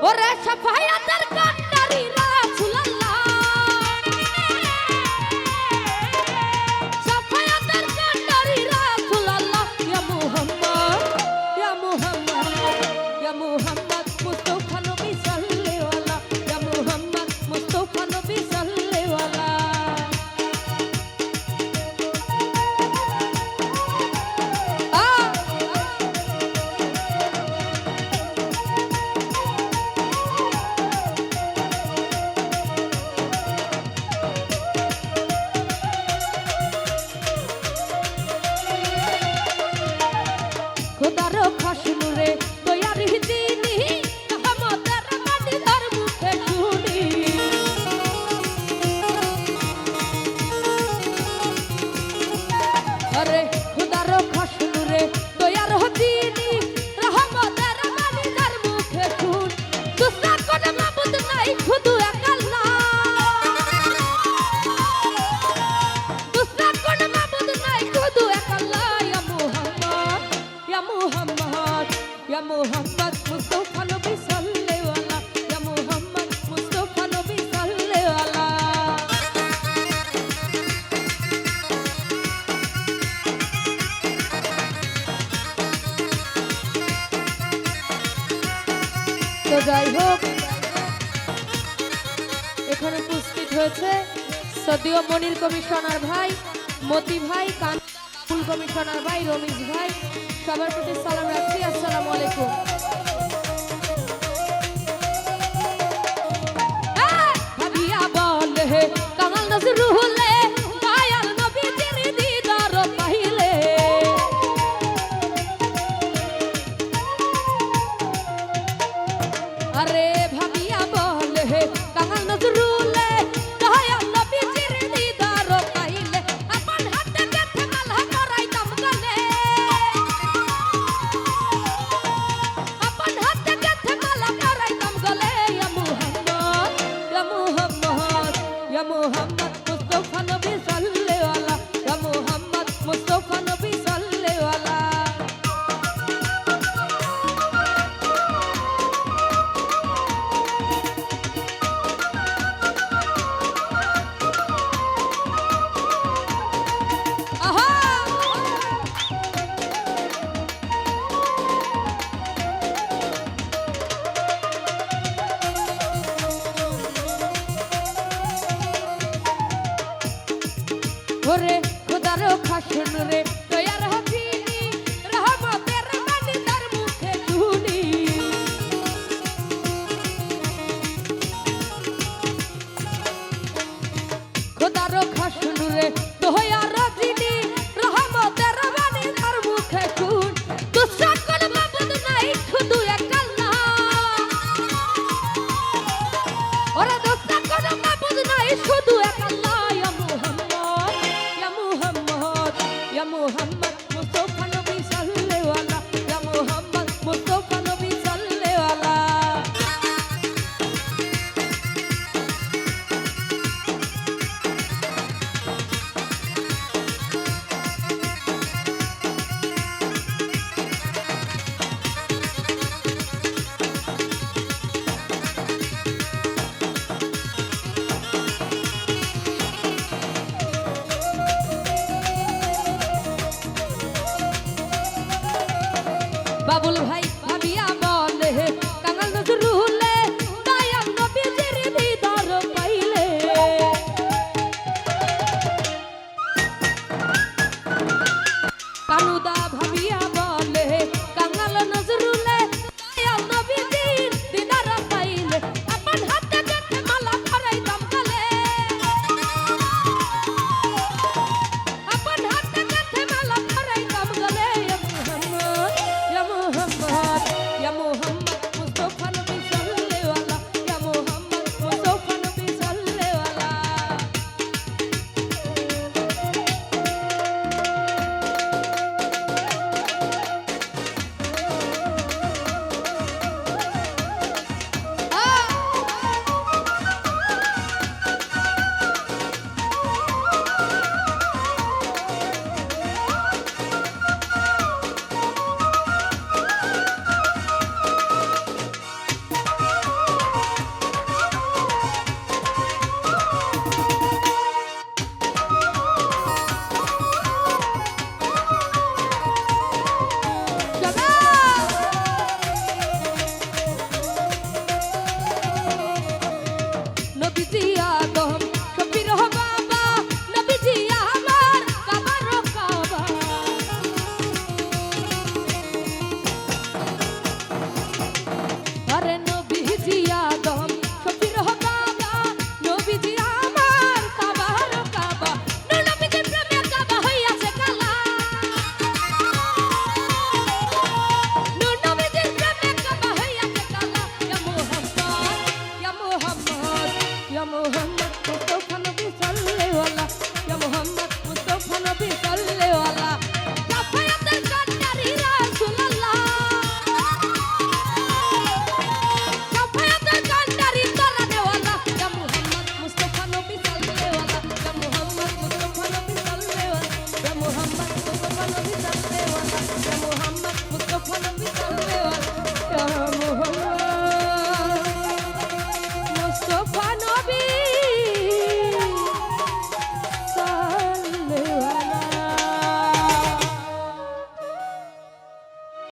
ওরে সাফায়াতের কান্ডারি রাসূলুল্লাহ সাফায়াতের কান্ডারি রাসূলুল্লাহ ইয়া মুহাম্মদ ইয়া মুহাম্মদ ইয়া মুহাম্মদ মুস্তাফা নবী সাল্লাল্লাহু আলাইহি ইয়া মুহাম্মদ মুস্তাফা নবী সাল্লাল্লাহু আলাইহি খোদার খসনুরে তৈয়ারি দিনি রহমতের বাণী তার মুখে শুনি আরে খোদার খসনুরে তৈয়ার দিনি রহমতের বাণী তার মুখে শুন দুসরা কোন মাবুদ নাই শুধু এক আল্লাহ দুসরা কোন মাবুদ নাই শুধু এক আল্লাহ ইয়া মুহাম্মদ ইয়া মুহাম্মদ ইয়া মুহাম্মদ মুস্তাফা নবী সাল্লাল্লাহু আলাইহি ইয়া মুহাম্মদ মুস্তাফা নবী সাল্লাল্লাহু আলাইহি তো যাই হোক এখানে উপস্থিত হয়েছে সদীয় মনির কমিশনার ভাই মতি ভাই ফুল কমিশনার ভাই রমিজ ভাই সবার প্রতি সালাম রাখছি আসসালামু আলাইকুম ভাবিয়া বলে কামাল নজরুলে দয়াল নবী তিনি দিদার পাইলে আরে ভাবিয়া বলে কামাল নজরুলে দয়াল নবী তিনি দিদার পাইলে আপন হাতে গেথে মালা করাইতাম গলে আপন হাতে গেথে মালা করাইতাম গলে ইয়া মুহাম্মদ ইয়া মুহাম্মদ ইয়া মুহাম্মদ মুস্তাফা নবী সাল্লাল্লাহু আলাইহি ইয়া মুহাম্মদ মুস্তাফা নবী সাল্লাল্লাহু আলাইহি ওরে